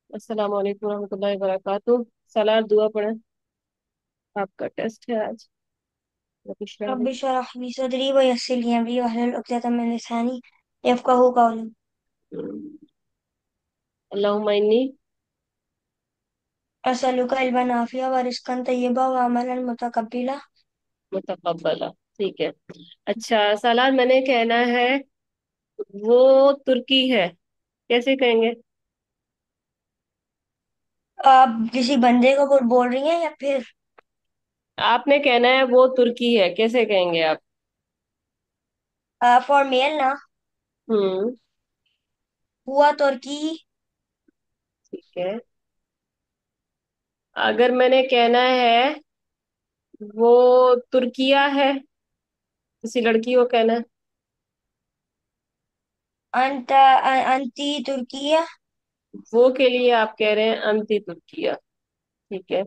अस्सलाम वालेकुम रहमतुल्लाहि वबरकातुह। सलाह दुआ पढ़े। आपका टेस्ट है आज। बुशरा रब्बि इश्रह ली सदरी व यस्सिर ली अमरी वहलुल उक़दतम मिन लिसानी यफ़क़हू क़ौली। अल्लाहुम्मा इन्नी असअलुका इल्मन नाफ़िअ व रिज़्क़न तय्यबा व अमलन मुतक़ब्बिला। मुतक़ब्बला। ठीक है। अच्छा, सलाद मैंने कहना है वो तुर्की है, कैसे कहेंगे? आप किसी बंदे को बोल रही हैं या फिर आपने कहना है वो तुर्की है, कैसे कहेंगे आप? फॉर मेल ना? हम्म। हुआ तुर्की। ठीक है। अगर मैंने कहना है वो तुर्किया है, किसी लड़की को कहना है। अंती तुर्किया। वो के लिए आप कह रहे हैं अंती तुर्किया। ठीक है।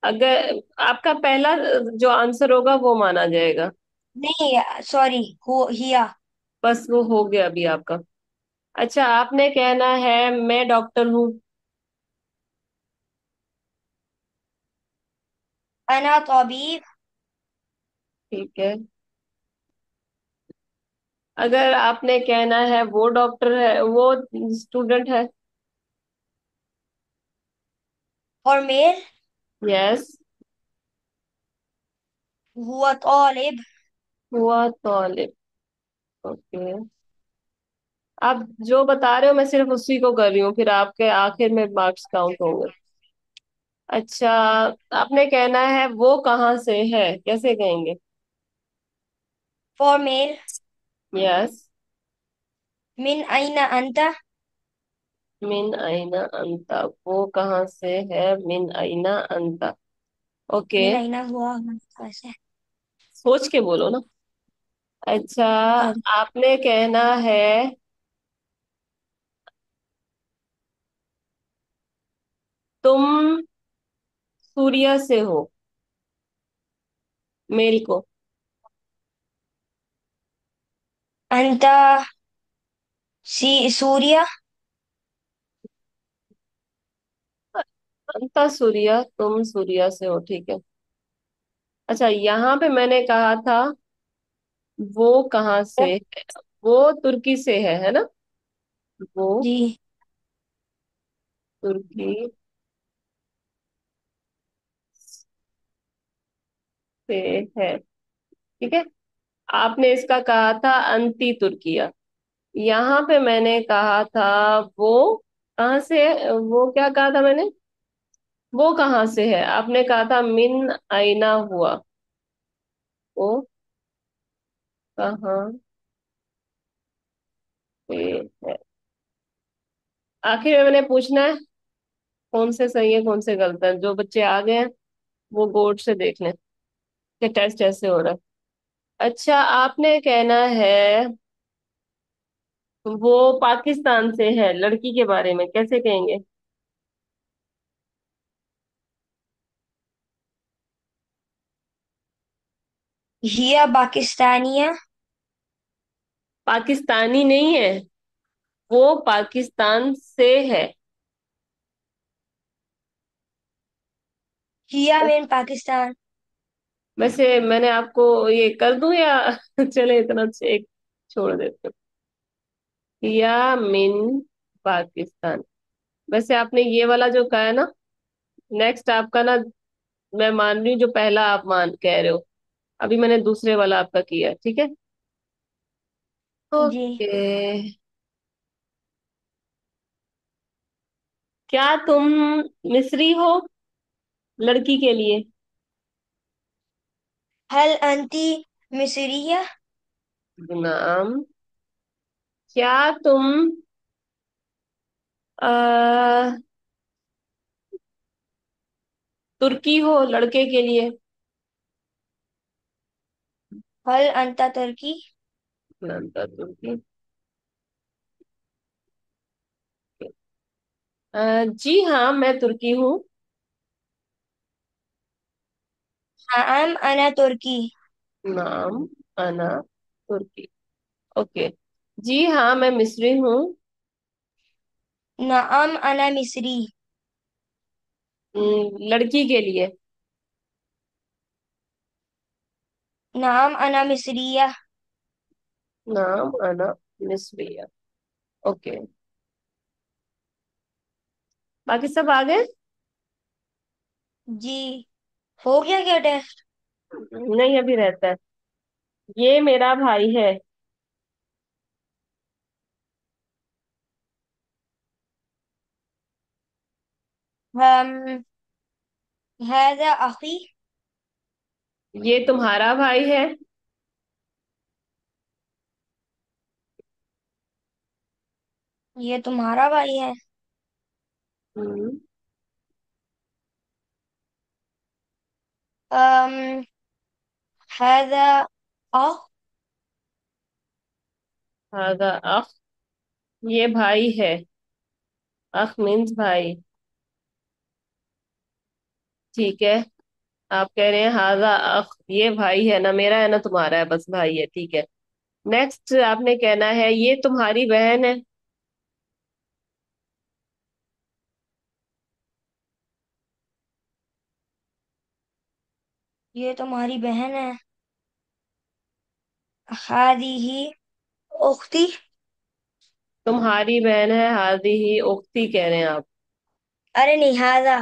अगर आपका पहला जो आंसर होगा वो माना जाएगा। नहीं, सॉरी, हो हिया। बस वो हो गया अभी आपका। अच्छा, आपने कहना है मैं डॉक्टर हूँ। अना तबीब। ठीक है। अगर आपने कहना है वो डॉक्टर है, वो स्टूडेंट है। For male. यस। हुआ तालिब। हुआ तालिब। ओके। आप जो बता रहे हो मैं सिर्फ उसी को कर रही हूँ, फिर आपके आखिर में मार्क्स काउंट होंगे। अच्छा, आपने कहना है वो कहाँ से है, कैसे कहेंगे? For male. यस। मिन अइना अंता। मिन आइना अंता, वो कहाँ से है, मिन आइना अंता। ओके। मिन अइना हुआ वैसे। सोच के बोलो ना। अच्छा, सॉरी। आपने कहना है तुम सूर्य से हो, मेल को। अंता सूर्य। अंता सूर्य, तुम सूर्य से हो, ठीक है। अच्छा, यहाँ पे मैंने कहा था वो कहाँ से है, वो तुर्की से है ना? वो जी। तुर्की से है, ठीक है। आपने इसका कहा था अंती तुर्किया। यहाँ पे मैंने कहा था वो कहाँ से है, वो क्या कहा था मैंने? वो कहाँ से है, आपने कहा था मिन आइना हुआ। वो कहाँ से है? आखिर में मैंने पूछना है कौन से सही है कौन से गलत है। जो बच्चे आ गए हैं वो बोर्ड से देख लें कि टेस्ट ऐसे हो रहा है। अच्छा, आपने कहना है वो पाकिस्तान से है, लड़की के बारे में कैसे कहेंगे? हिया पाकिस्तानिया। पाकिस्तानी नहीं है, वो पाकिस्तान से है। हिया मीन पाकिस्तान। वैसे मैंने आपको ये कर दूं या चले इतना एक छोड़ देते हैं। या मिन पाकिस्तान। वैसे आपने ये वाला जो कहा है ना, नेक्स्ट आपका ना, मैं मान रही हूँ जो पहला आप मान कह रहे हो, अभी मैंने दूसरे वाला आपका किया, ठीक है। जी। ओके। क्या तुम मिस्री हो, लड़की के लिए? हल अंती मिस्रिया। नाम। क्या तुम आ, तुर्की हो, लड़के के लिए? हल अंता तुर्की। नाम था तुर्की। जी हाँ, मैं तुर्की हूँ। नाम अना तुर्की। नाम अना तुर्की। ओके। जी हाँ, मैं मिस्री हूँ। नाम अना मिस्री। लड़की के लिए। नाम अना मिस्रिया। नाम अना मिस्रिया। ओके। बाकी सब आ गए। जी। हो गया क्या टेस्ट? नहीं, अभी रहता है। ये मेरा भाई है। हम। हैजा अखी। ये तुम्हारा भाई है। ये तुम्हारा भाई है। हम्म। हम। हैजा अख। हादा अख। ये भाई है। अख मीन्स भाई। ठीक है। आप कह रहे हैं हाजा अख, ये भाई है ना, मेरा है ना तुम्हारा है, बस भाई है, ठीक है। नेक्स्ट आपने कहना है ये तुम्हारी बहन है। ये तुम्हारी बहन है। हादिही उख्ती। तुम्हारी बहन है, हादी ही उख्ती कह रहे हैं आप। अरे नहीं, हादा।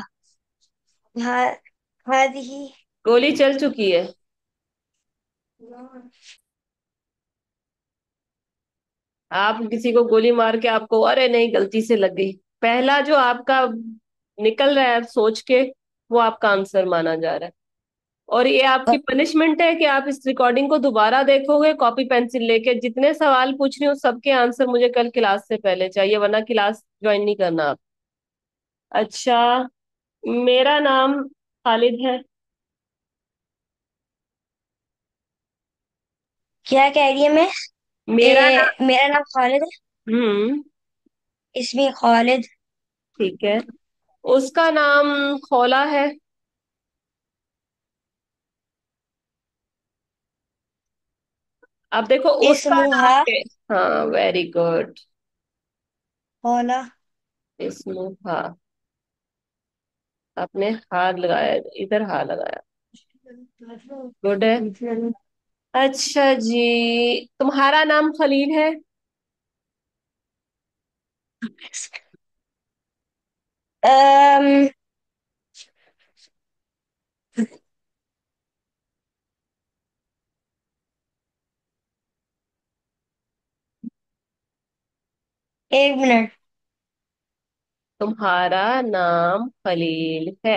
हा, हादिही। गोली चल चुकी है। आप किसी को गोली मार के आपको अरे नहीं गलती से लग गई, पहला जो आपका निकल रहा है सोच के, वो आपका आंसर माना जा रहा है। और ये आपकी पनिशमेंट है कि आप इस रिकॉर्डिंग को दोबारा देखोगे कॉपी पेंसिल लेके, जितने सवाल पूछ रही हूँ सबके आंसर मुझे कल क्लास से पहले चाहिए, वरना क्लास ज्वाइन नहीं करना आप। अच्छा। मेरा नाम खालिद है। क्या कह रही है मैं? मेरा नाम। मेरा नाम खालिद है। हम्म। इसमें खालिद। ठीक है। उसका नाम खोला है। अब देखो उसका नाम इसमुहा। है। हाँ, वेरी गुड। होला। इसमें हाँ। आपने हाथ लगाया, इधर हाथ लगाया। गुड है। अच्छा जी। तुम्हारा नाम खलील है। अम, एक मिनट। तुम्हारा नाम खलील है।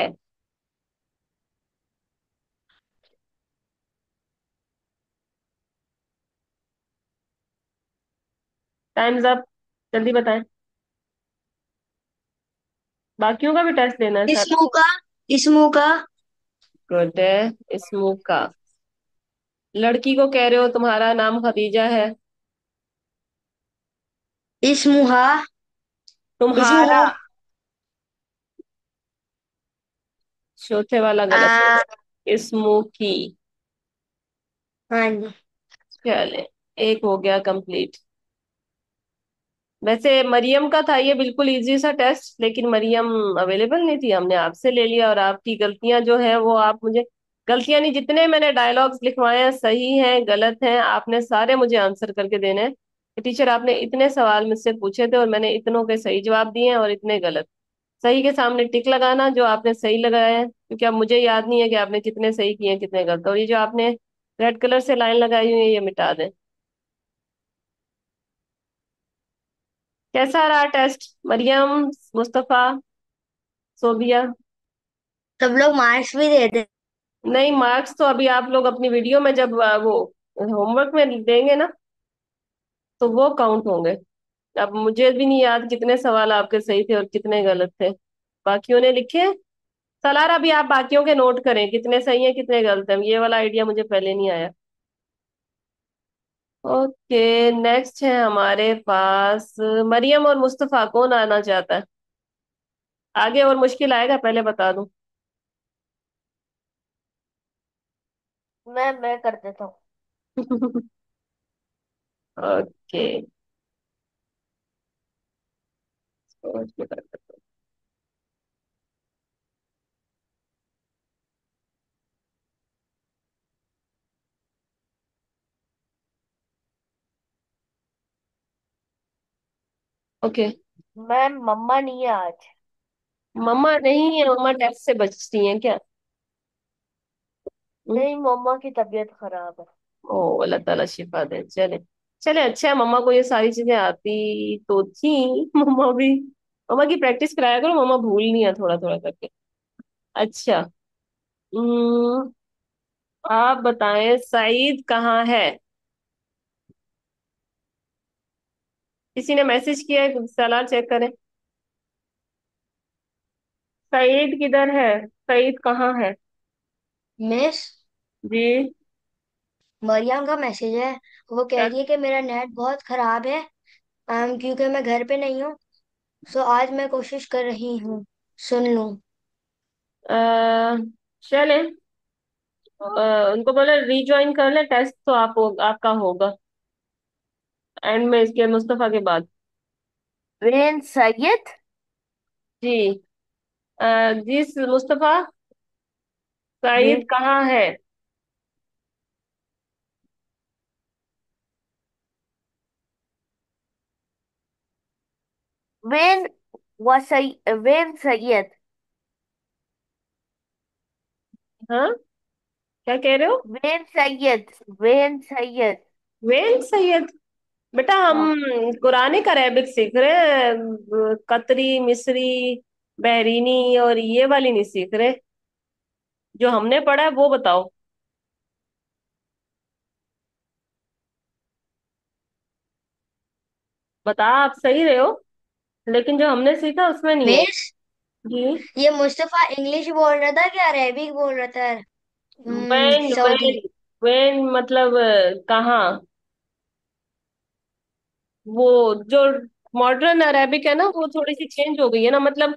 Times up. जल्दी बताएं। बाकियों का भी टेस्ट लेना है साथ। इसमू का। इसमू का। गुड है। इसमू का। लड़की को कह रहे हो तुम्हारा नाम खदीजा है। इसमुहा। तुम्हारा। इसमुहु। चौथे वाला गलत हो आ गया, इसमू की। हाँ जी। चले। एक हो गया कंप्लीट। वैसे मरियम का था ये बिल्कुल इजी सा टेस्ट, लेकिन मरियम अवेलेबल नहीं थी, हमने आपसे ले लिया, और आपकी गलतियां जो है वो आप मुझे, गलतियां नहीं, जितने मैंने डायलॉग्स लिखवाए हैं सही हैं गलत हैं आपने सारे मुझे आंसर करके देने हैं कि टीचर आपने इतने सवाल मुझसे पूछे थे और मैंने इतनों के सही जवाब दिए हैं और इतने गलत। सही के सामने टिक लगाना जो आपने सही लगाया है, क्योंकि अब मुझे याद नहीं है कि आपने कितने सही किए हैं कितने गलत, और ये जो आपने रेड कलर से लाइन लगाई हुई है ये मिटा दें। कैसा रहा टेस्ट मरियम, मुस्तफा, सोबिया? सब लोग मार्क्स भी देते। नहीं, मार्क्स तो अभी आप लोग अपनी वीडियो में जब वो होमवर्क में देंगे ना, तो वो काउंट होंगे। अब मुझे भी नहीं याद कितने सवाल आपके सही थे और कितने गलत थे, बाकियों ने लिखे हैं। सलार अभी आप बाकियों के नोट करें कितने सही हैं कितने गलत हैं, ये वाला आइडिया मुझे पहले नहीं आया। ओके। नेक्स्ट है हमारे पास मरियम और मुस्तफा, कौन आना चाहता है आगे, और मुश्किल आएगा पहले बता दूं। मैं कर देता हूँ। ओके। सोच के कर सकते हो। ओके। मैम मम्मा नहीं है आज। मम्मा नहीं है, मम्मा टेस्ट से बचती हैं क्या? हम्म? नहीं, मम्मा की तबीयत खराब है। ओ, अल्लाह ताला शिफा दे। चले चले, अच्छा है, मम्मा को ये सारी चीजें आती तो थी। मम्मा भी, मम्मा की प्रैक्टिस कराया करो, मम्मा भूलनी है थोड़ा थोड़ा करके। अच्छा। हम्म, आप बताएं, सईद कहाँ है? किसी ने मैसेज किया है, सलाह चेक करें। सईद किधर है? सईद कहाँ है? मिस, जी। मरियम का मैसेज है। वो कह क्या? रही है कि मेरा नेट बहुत खराब है, क्योंकि मैं घर पे नहीं हूँ। सो आज मैं कोशिश कर रही हूँ, सुन लूँ। चले, उनको बोले रीज्वाइन कर ले, टेस्ट तो आपका होगा एंड में, इसके मुस्तफा के बाद। वेन सैयद। जी। जी मुस्तफा, सईद जी। कहाँ है? When when Syed. हाँ, क्या कह रहे हो? When Syed. When Syed. Well Syed? बेटा हम हाँ। कुरानिक अरेबिक सीख रहे हैं, कतरी, मिस्री, बहरीनी और ये वाली नहीं सीख रहे। जो हमने पढ़ा है वो बताओ। बता, आप सही रहे हो, लेकिन जो हमने सीखा उसमें नहीं है। मिस, जी। ये मुस्तफा इंग्लिश बोल रहा था कि अरेबिक बोल रहा था? When Saudi. वेन वेन मतलब कहाँ? वो जो मॉडर्न अरेबिक है ना, वो थोड़ी सी चेंज हो गई है ना, मतलब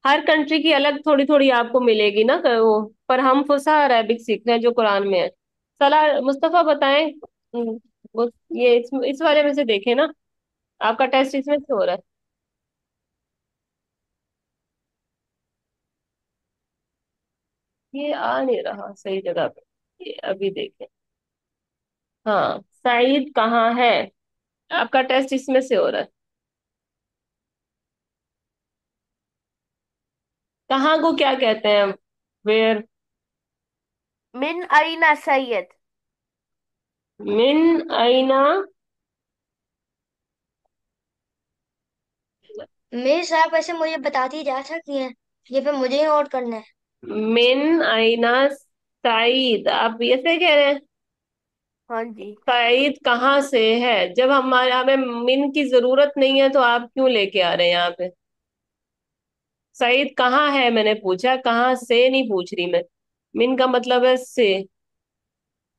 हर कंट्री की अलग थोड़ी थोड़ी आपको मिलेगी ना वो। पर हम फुसा अरेबिक सीख रहे हैं जो कुरान में है। सलाह मुस्तफा बताएं। वो ये इस वाले में से देखें ना, आपका टेस्ट इसमें से हो रहा है। ये आ नहीं रहा सही जगह पे, ये अभी देखें। हाँ, सईद कहाँ है? आपका टेस्ट इसमें से हो रहा है। कहाँ को क्या कहते हैं? वेयर? मिन अरीना सैयद। मिन आईना? मिस, आप ऐसे मुझे बताती जा सकती हैं, ये फिर मुझे ही नोट करना है। मिन आईना सईद, आप ऐसे कह रहे हैं? हाँ जी। सईद कहाँ से है? जब हमें मिन की जरूरत नहीं है तो आप क्यों लेके आ रहे हैं यहाँ पे? सईद कहाँ है मैंने पूछा, कहाँ से नहीं पूछ रही मैं। मिन का मतलब है से।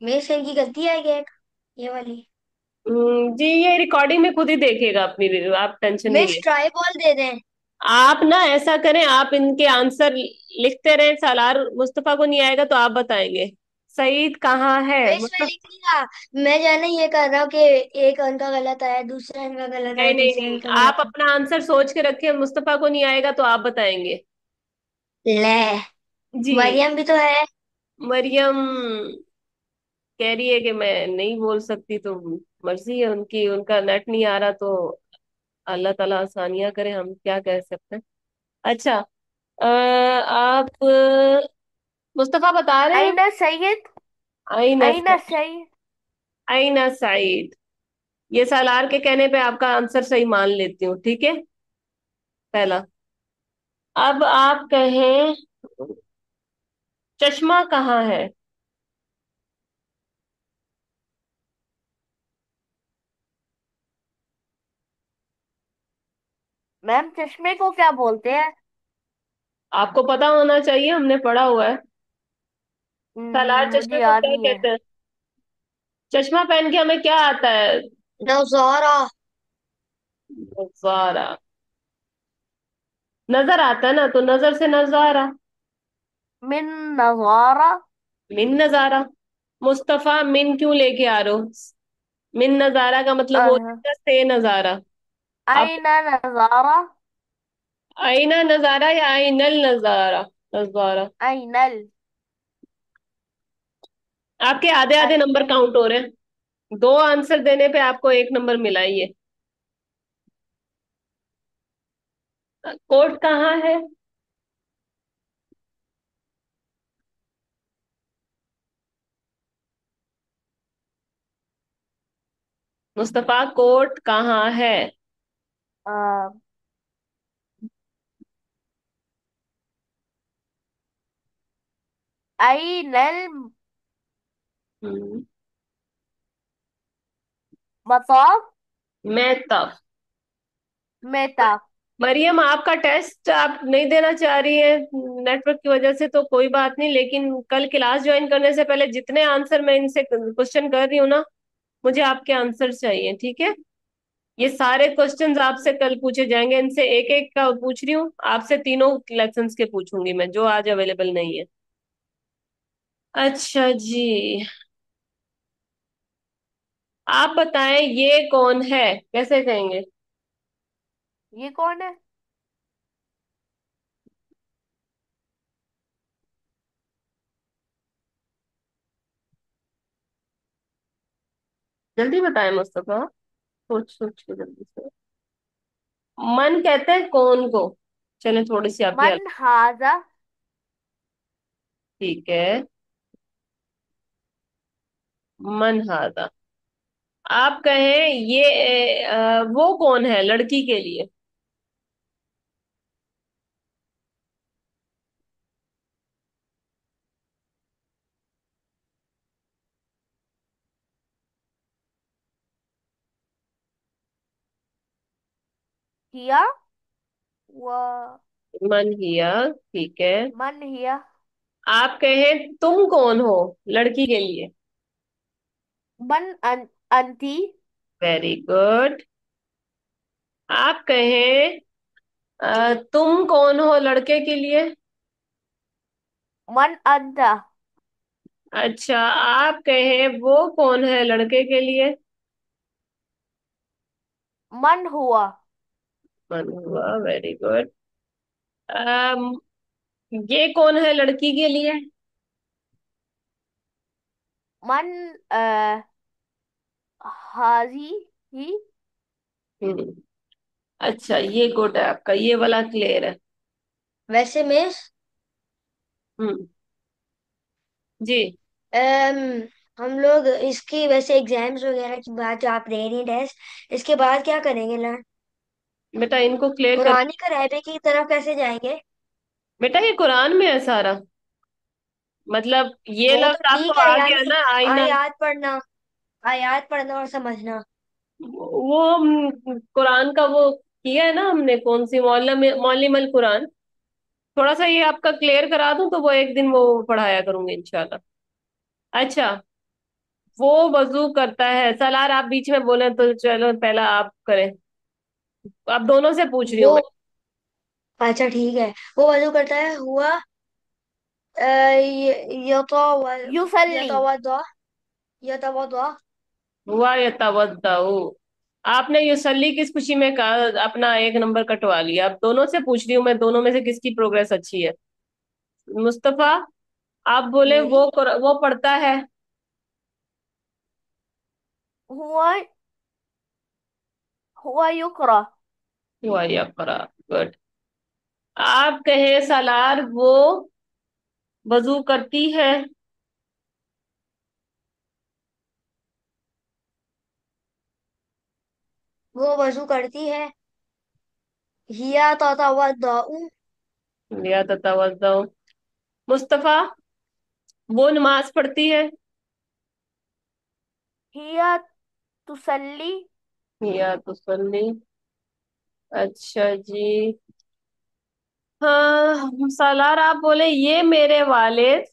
मिस, इनकी गलती है क्या एक, ये वाली? जी, ये रिकॉर्डिंग में खुद ही देखेगा अपनी, आप टेंशन नहीं मिस, ले। ट्राई बॉल दे दें। आप ना ऐसा करें, आप इनके आंसर लिखते रहें, सालार मुस्तफा को नहीं आएगा तो आप बताएंगे। सईद कहाँ है मिस, मैं मतलब। लिख लिया। मैं जाने ये कर रहा हूँ कि एक इनका गलत आया, दूसरा इनका गलत आया, नहीं नहीं तीसरा नहीं, इनका आप गलत अपना आंसर सोच के रखिए, मुस्तफा को नहीं आएगा तो आप बताएंगे। आया। ले, जी। मरियम भी तो है। मरियम कह रही है कि मैं नहीं बोल सकती, तो मर्जी है उनकी, उनका नेट नहीं आ रहा तो अल्लाह ताला आसानियां करे, हम क्या कह सकते हैं। अच्छा। आप मुस्तफा बता रहे हैं। आईना सैयद। आईना आईना सैयद। आईना साइड। ये सालार के कहने पे आपका आंसर सही मान लेती हूँ, ठीक है। पहला। अब आप कहें, चश्मा कहाँ है? मैम, चश्मे को क्या बोलते हैं? आपको पता होना चाहिए, हमने पढ़ा हुआ है। सालार मुझे चश्मे को याद क्या नहीं है। कहते हैं? चश्मा पहन के हमें क्या आता है? नौजोरा। नजारा। नजर आता है ना, तो नजर से नजारा। मिन नजारा। मिन नजारा। मुस्तफा मिन क्यों लेके आ रहे हो? मिन नजारा का मतलब हो जाएगा से नजारा। आप आईना नजारा। आईना नजारा या आईनल नजारा? नजारा। आइनल। आपके आधे आधे नंबर आइनल। काउंट हो रहे हैं। दो आंसर देने पे आपको एक नंबर मिला ही है। कोर्ट कहाँ है? मुस्तफा, कोर्ट कहाँ है? आ, आइनल हम्म, मताब। मैं तब। मेहताब। मरियम, आपका टेस्ट आप नहीं देना चाह रही है नेटवर्क की वजह से, तो कोई बात नहीं, लेकिन कल क्लास ज्वाइन करने से पहले जितने आंसर मैं इनसे क्वेश्चन कर रही हूँ ना, मुझे आपके आंसर चाहिए, ठीक है? ये सारे क्वेश्चंस आपसे कल पूछे जाएंगे, इनसे एक एक का पूछ रही हूँ, आपसे तीनों लेसन्स के पूछूंगी मैं, जो आज अवेलेबल नहीं है। अच्छा जी, आप बताएं ये कौन है, कैसे कहेंगे? ये कौन है? जल्दी बताएं मुस्तफा, सोच सोच के जल्दी से। मन कहते हैं कौन को? चलें, थोड़ी सी आपकी मन हेल्प। हाजा। ठीक है, मन हादा। आप कहें ये वो कौन है लड़की के लिए? हिया। व मन हिया, ठीक है। मन हिया। आप कहें तुम कौन हो लड़की के लिए? मन अंती। Very good. आप कहें तुम कौन हो लड़के के लिए? मन अंता। अच्छा, आप कहें वो कौन है लड़के के लिए? मन हुआ। मन हुआ, वेरी गुड। ये कौन है लड़की के लिए? मन हाजी ही। हम्म, अच्छा, ये गुड है आपका, ये वाला क्लियर है। वैसे मिस, हम्म, जी। अम, हम लोग इसकी वैसे एग्जाम्स वगैरह की बात जो आप दे रही हैं टेस्ट, इसके बाद क्या करेंगे लर्न? बेटा इनको क्लियर कर। कुरानी कराए की तरफ कैसे जाएंगे? बेटा ये कुरान में है सारा, मतलब ये वो तो लफ्ज आपको ठीक है, आ गया यानी ना, आईना। आयात पढ़ना और समझना। वो कुरान का वो किया है ना हमने, कौन सी मौलिमल कुरान। थोड़ा सा ये आपका क्लियर करा दूं तो वो एक दिन वो पढ़ाया करूंगी इंशाल्लाह। अच्छा, वो वजू करता है, सलार आप बीच में बोले तो चलो पहला आप करें। आप दोनों से पूछ रही हूँ वो मैं। अच्छा ठीक है। वो वजू करता है हुआ युसल्ली। यतवद्दा। यतवद्दा। हुआ या तवद्दाऊ। आपने युसल्ली किस खुशी में कहा, अपना एक नंबर कटवा लिया। अब दोनों से पूछ रही हूँ मैं, दोनों में से किसकी प्रोग्रेस अच्छी है? मुस्तफा, आप बोले मेरी। वो पढ़ता है। हुआ। हुआ युकरा। हुआ या करा, गुड। आप कहे सालार वो वजू करती है। वो वजू करती है। हिया ततवद्दाउ। या ततवज्जो। मुस्तफा, वो नमाज पढ़ती है। हिया तुसल्ली। या तुसल्ली। अच्छा जी। हाँ सालार, आप बोले ये मेरे वालिद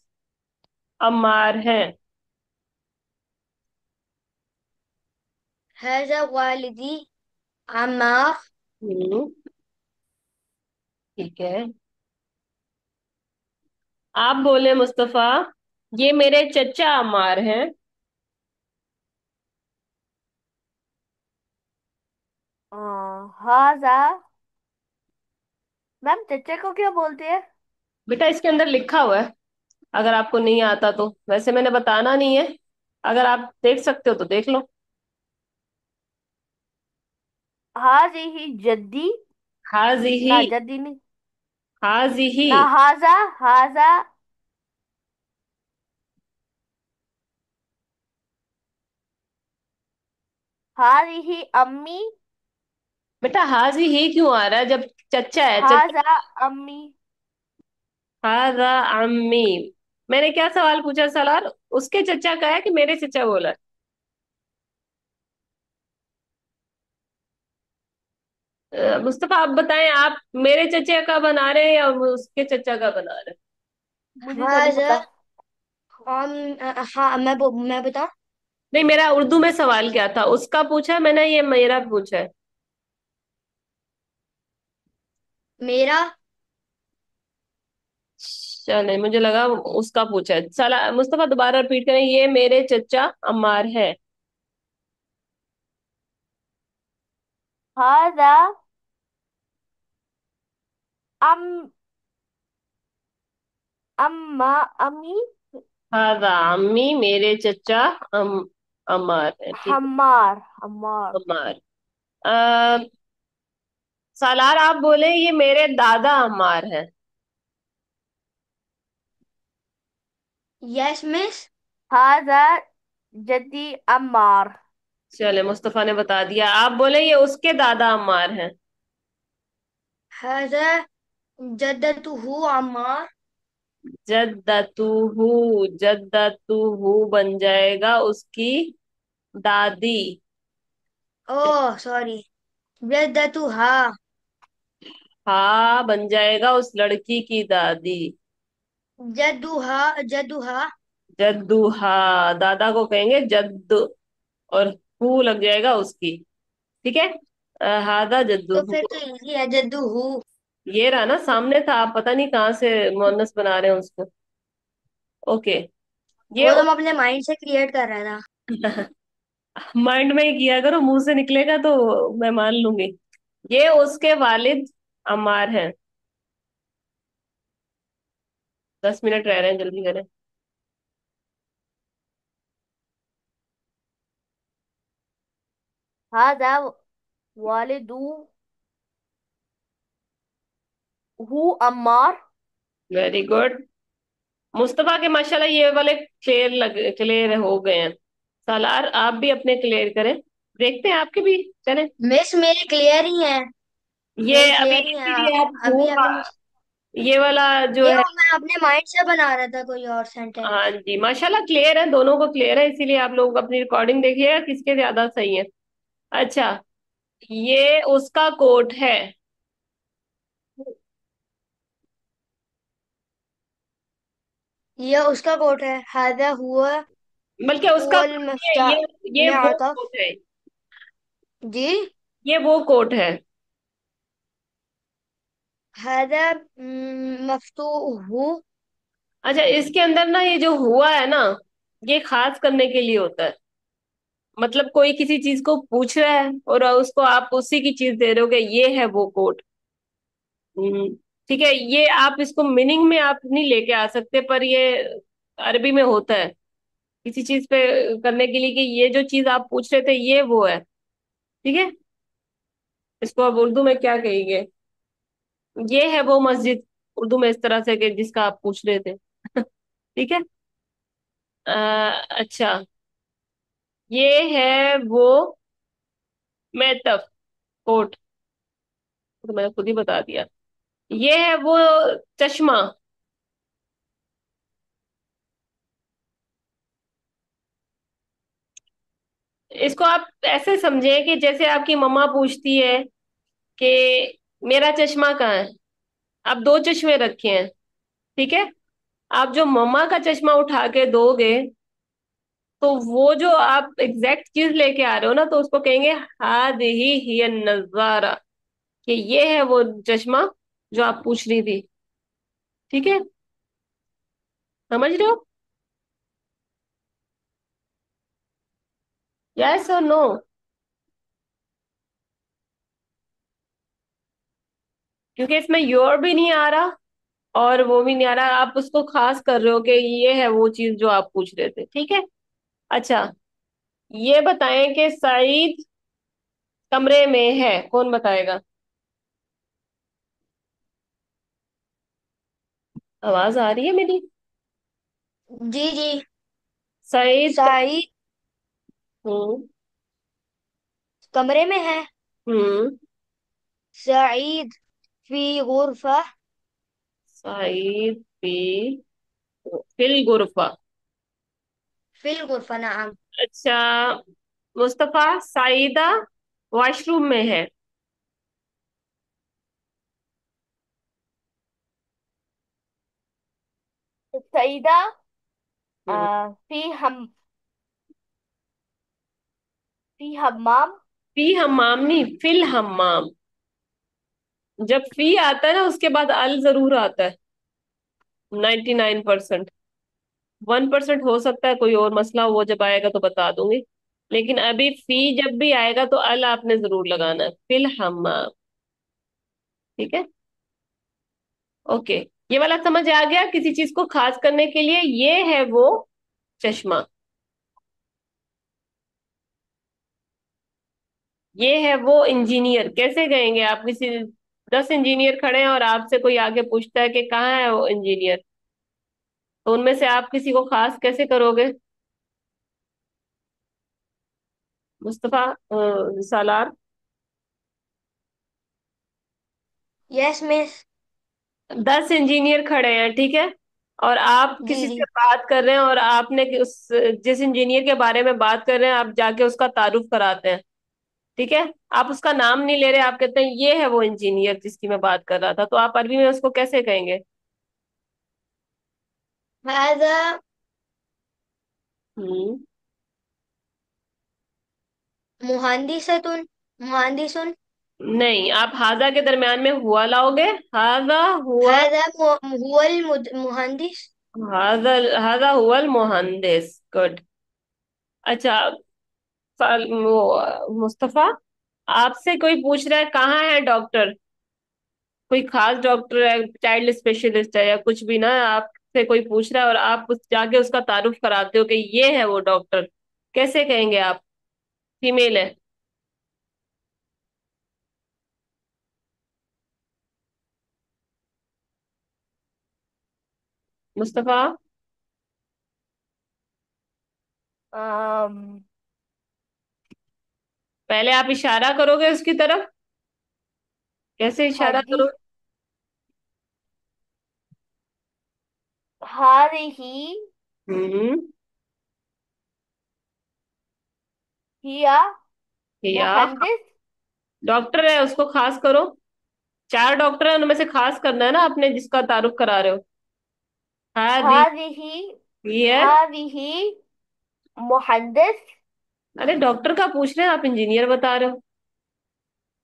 अम्मार हैं। हैजा वालिदी अम्मार। हम्म, ठीक है। आप बोले मुस्तफा, ये मेरे चचा अम्मार हैं। हाजा मैम चचा को क्या बोलते हैं? बेटा इसके अंदर लिखा हुआ है, अगर आपको नहीं आता तो। वैसे मैंने बताना नहीं है, अगर आप देख सकते हो तो देख लो। हाजी ही जद्दी। हाजी ही। ना जद्दी नहीं। हाजी ही। ना हाजा। हाजा। हाजी ही अम्मी। बेटा हाजी ही क्यों आ रहा है जब चचा है? हाजा अम्मी। हाजा अम्मी। मैंने क्या सवाल पूछा सलार? उसके चचा का है कि मेरे चचा बोला है? मुस्तफा आप बताएं, आप मेरे चचा का बना रहे हैं या उसके चचा का बना रहे हैं? मुझे तो नहीं हाजा। पता। हाँ मैं बताऊं। नहीं, मेरा उर्दू में सवाल क्या था, उसका पूछा है मैंने, ये मेरा पूछा है। मेरा। चले, मुझे लगा उसका पूछा है। सला मुस्तफा दोबारा रिपीट करें, ये मेरे चचा अम्मार है। हाजा अम अम्मा अम्मी। हाजा अम्मी, मेरे चचा अम्मार है, ठीक है। हमार हमार। अम्मार। सालार आप बोले ये मेरे दादा अम्मार हैं। Yes miss. हाजा जद्दी अम्मार। चले, मुस्तफा ने बता दिया। आप बोले ये उसके दादा अम्मार हैं। हाजा जद्दतुहु अम्मार। जद्दतुहू। जद्दतुहू बन जाएगा उसकी दादी। Oh sorry. जद्दतुहा। हाँ बन जाएगा उस लड़की की दादी। जद्दुहा। जद्दुहा। जद्दू, हाँ दादा को कहेंगे जद्दू, और हू लग जाएगा उसकी। ठीक है। हादा जद्दू तो हू। फिर तो इजी है जद्दुहु। ये रहा ना सामने था, आप पता नहीं कहाँ से मुअन्नस बना रहे हैं उसको। ओके। ये वो तो मैं अपने माइंड से क्रिएट कर रहा था। माइंड में ही किया करो, मुंह से निकलेगा तो मैं मान लूंगी। ये उसके वालिद अम्मार हैं। 10 मिनट रह रहे हैं, जल्दी करें। हाजा वालिदू हु अम्मार। Very good. मुस्तफा के माशाल्लाह ये वाले क्लियर हो गए हैं। सालार आप भी अपने क्लियर करें, देखते हैं आपके भी। चले। मिस मेरे क्लियर ही है। ये मेरे अभी क्लियर ही है। इसीलिए आप अभी हूँ, अभी मुझे ये वाला जो ये है। मैं अपने माइंड से बना रहा था कोई और हाँ सेंटेंस। जी माशाल्लाह क्लियर है, दोनों को क्लियर है, इसीलिए आप लोग अपनी रिकॉर्डिंग देखिएगा किसके ज्यादा सही है। अच्छा, ये उसका कोट है। ये उसका कोट है। हाजा हुआ। बल्कि उसका हुवल कोट नहीं है, मफ्ता ये में वो आता। कोट है। जी। ये वो कोट है। हाजा मफ्तूहु। अच्छा, इसके अंदर ना ये जो हुआ है ना, ये खास करने के लिए होता है। मतलब कोई किसी चीज को पूछ रहा है और उसको आप उसी की चीज दे रहे हो कि ये है वो कोट। ठीक है, ये आप इसको मीनिंग में आप नहीं लेके आ सकते, पर ये अरबी में होता है किसी चीज पे करने के लिए, कि ये जो चीज आप पूछ रहे थे ये वो है। ठीक है। इसको आप उर्दू में क्या कहेंगे? ये है वो मस्जिद, उर्दू में इस तरह से कि जिसका आप पूछ रहे थे। ठीक है। अच्छा, ये है वो मेटफ कोट, तो मैंने खुद ही बता दिया। ये है वो चश्मा। इसको आप ऐसे समझे कि जैसे आपकी मम्मा पूछती है कि मेरा चश्मा कहाँ है। आप दो चश्मे रखे हैं, ठीक है। आप जो मम्मा का चश्मा उठा के दोगे, तो वो जो आप एग्जैक्ट चीज लेके आ रहे हो ना, तो उसको कहेंगे हादिही हिय नजारा, कि ये है वो चश्मा जो आप पूछ रही थी। ठीक है, समझ रहे हो? यस और नो? क्योंकि इसमें योर भी नहीं आ रहा और वो भी नहीं आ रहा, आप उसको खास कर रहे हो कि ये है वो चीज जो आप पूछ रहे थे, ठीक है। अच्छा, ये बताएं कि सईद कमरे में है, कौन बताएगा? आवाज आ रही है मेरी? जी जी। सईद साई हम्म। कमरे में है। हम्म। सईद फी गुरफा। सईद फी फिल गुरफा। फिल गुरफा नाम। अच्छा, मुस्तफा, साइदा वॉशरूम में है। सईदा हम्म। फी हम फी हम्माम। फी हमाम नहीं, फिल हमाम। जब फी आता है ना उसके बाद अल जरूर आता है। 99%। 1% हो सकता है कोई और मसला हो, वो जब आएगा तो बता दूंगी। लेकिन अभी फी जब भी आएगा तो अल आपने जरूर लगाना है, फिल हमाम। ठीक है। ओके। ये वाला समझ आ गया, किसी चीज को खास करने के लिए ये है वो चश्मा। ये है वो इंजीनियर। कैसे कहेंगे आप? किसी 10 इंजीनियर खड़े हैं और आपसे कोई आगे पूछता है कि कहाँ है वो इंजीनियर, तो उनमें से आप किसी को खास कैसे करोगे? मुस्तफा, सालार। 10 मिस। 10 इंजीनियर खड़े हैं, ठीक है। और आप जी किसी जी। से बात कर रहे हैं और आपने उस जिस इंजीनियर के बारे में बात कर रहे हैं आप जाके उसका तारुफ कराते हैं, ठीक है। आप उसका नाम नहीं ले रहे, आप कहते हैं ये है वो इंजीनियर जिसकी मैं बात कर रहा था, तो आप अरबी में उसको कैसे कहेंगे? हाजा हम्म। मुहांदिसतुन। मुहांदिसुन। नहीं, आप हाजा के दरम्यान में हुआ लाओगे। हाजा हुआ। हाजा हुवल मुहांदिस। हाजा हाजा हुआ मोहंदिस। गुड। अच्छा, मुस्तफा, आपसे कोई पूछ रहा है कहाँ है डॉक्टर, कोई खास डॉक्टर है, चाइल्ड स्पेशलिस्ट है या कुछ भी ना, आपसे कोई पूछ रहा है और आप जाके उसका तारुफ कराते हो कि ये है वो डॉक्टर, कैसे कहेंगे आप? फीमेल है। मुस्तफा, अम, पहले आप इशारा करोगे उसकी तरफ। कैसे इशारा हादी करोगे? हादिही हम्म। हिया या मुहंदिस। डॉक्टर है, उसको खास करो। 4 डॉक्टर है, उनमें से खास करना है ना आपने जिसका तारुफ करा रहे हो। हाँ दी। हादिही है। हादिही मुहंदिस। अरे डॉक्टर का पूछ रहे हैं, आप इंजीनियर बता रहे हो।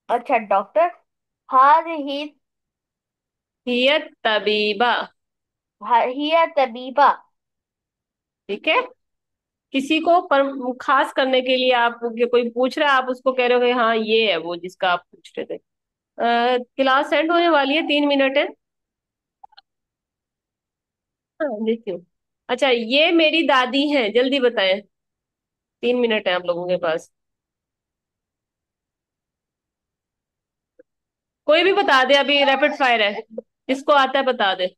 अच्छा डॉक्टर। हादिही हिय तबीबा। हिया तबीबा। ठीक है। किसी को पर खास करने के लिए आप, ये कोई पूछ रहा है आप उसको कह रहे हो कि हाँ ये है वो जिसका आप पूछ रहे थे। क्लास एंड होने वाली है, 3 मिनट है। हाँ देखियो। अच्छा, ये मेरी दादी है, जल्दी बताएं। 3 मिनट है आप लोगों के पास। कोई भी बता दे, अभी रैपिड फायर है, जिसको आता है बता दे।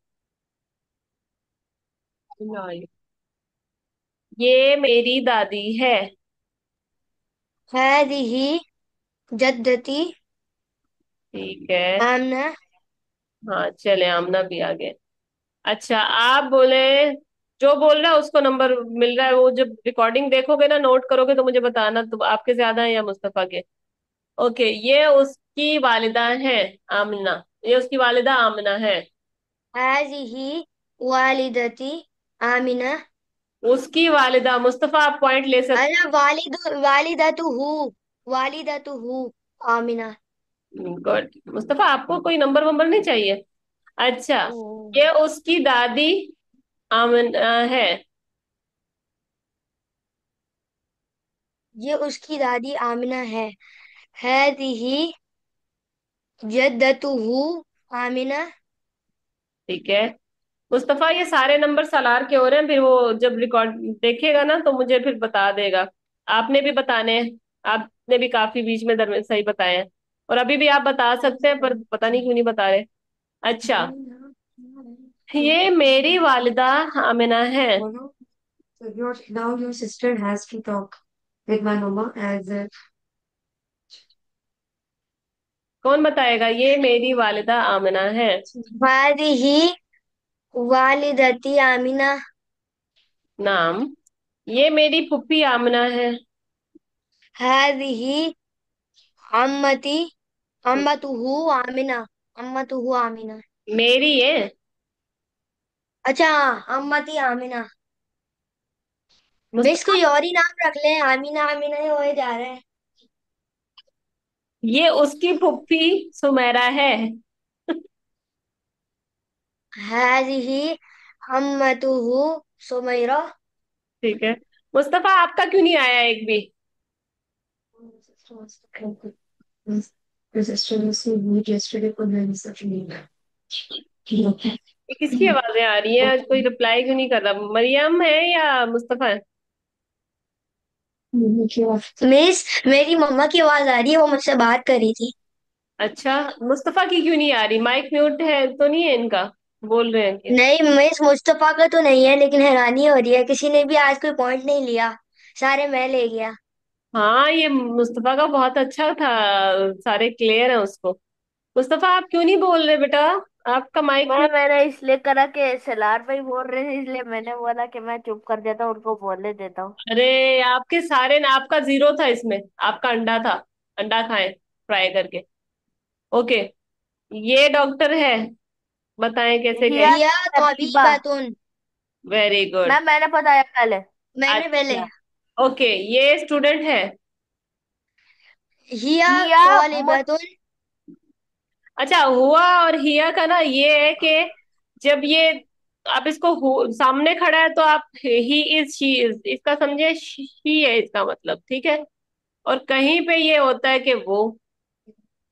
ये मेरी दादी है। हादिही जद्दती ठीक है। आमना। हाँ चले, आमना भी आ गए। अच्छा, आप बोले, जो बोल रहा है उसको नंबर मिल रहा है, वो जब रिकॉर्डिंग देखोगे ना, नोट करोगे तो मुझे बताना, तो आपके ज्यादा है या मुस्तफा के? ओके, ये उसकी वालिदा है, आमना। ये उसकी वालिदा आमना है। हादिही वालिदती आमिना। उसकी वालिदा, मुस्तफा आप पॉइंट ले सकते। अरे वालिदतु हु। वालिदतु हु आमिना। गुड। मुस्तफा, आपको कोई नंबर वंबर नहीं चाहिए? अच्छा, ओ, ये उसकी दादी आमना है। ये उसकी दादी आमिना है। हादिही जद्दतुहु आमिना। ठीक है मुस्तफा, ये सारे नंबर सालार के हो रहे हैं, फिर वो जब रिकॉर्ड देखेगा ना तो मुझे फिर बता देगा। आपने भी बताने हैं, आपने भी काफी बीच में दरमियान सही बताए हैं, और अभी भी आप बता सकते हैं पर पता नहीं क्यों नहीं बता रहे। अच्छा, ये मेरी वालिदा आमिना है। बोलो। So your sister has to talk with my mama as a कौन बताएगा, ये मेरी वालिदा आमिना है। हादिही वालिदती आमिना। नाम, ये मेरी फुप्पी आमिना है। हादिही अम्मती अम्मतुहु आमिना। अम्मतुहु आमिना। मेरी है। अच्छा, अम्मती आमिना। बेस मुस्तफा, कोई और ही नाम रख ले, आमिना आमिना ही होए जा रहे हैं। ये उसकी फुप्पी सुमेरा है। हादिही अम्मतुहु सुमैरा। ठीक है मुस्तफा, आपका क्यों नहीं आया एक भी। Your sister was so rude yesterday for learning such a name. Okay. ये किसकी आवाजें आ रही हैं, कोई रिप्लाई क्यों नहीं कर रहा, मरियम है या मुस्तफा है। मिस, मेरी मम्मा की आवाज आ रही है, वो मुझसे बात कर रही थी। अच्छा, मुस्तफा की क्यों नहीं आ रही, माइक म्यूट है तो नहीं है इनका, बोल रहे हैं कि। नहीं मिस, मुस्तफा का तो नहीं है, लेकिन हैरानी हो रही है, किसी ने भी आज कोई पॉइंट नहीं लिया, सारे मैं ले गया। हाँ, ये मुस्तफा का बहुत अच्छा था, सारे क्लियर है उसको। मुस्तफा आप क्यों नहीं बोल रहे बेटा, आपका माइक म्यूट। मैंने इसलिए करा कि सलार भाई बोल रहे थे, इसलिए मैंने बोला कि मैं चुप कर देता हूँ, उनको बोलने देता हूँ। अरे, आपके सारे ना, आपका जीरो था इसमें, आपका अंडा था, अंडा खाएं फ्राई करके। ओके, ये डॉक्टर है, बताएं कैसे हिया कैसे। हिया तबीबतुन। Very good. मैंने बताया पहले। मैंने पहले। अच्छा, ओके, ये स्टूडेंट है। हिया हिया तौलिबतुन। अच्छा, हुआ और हिया का ना ये है कि जब ये, आप इसको सामने खड़ा है तो आप ही इज शी इज इसका समझे, शी है इसका मतलब, ठीक है। और कहीं पे ये होता है कि वो,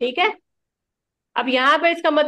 ठीक है। अब यहाँ पे इसका मतलब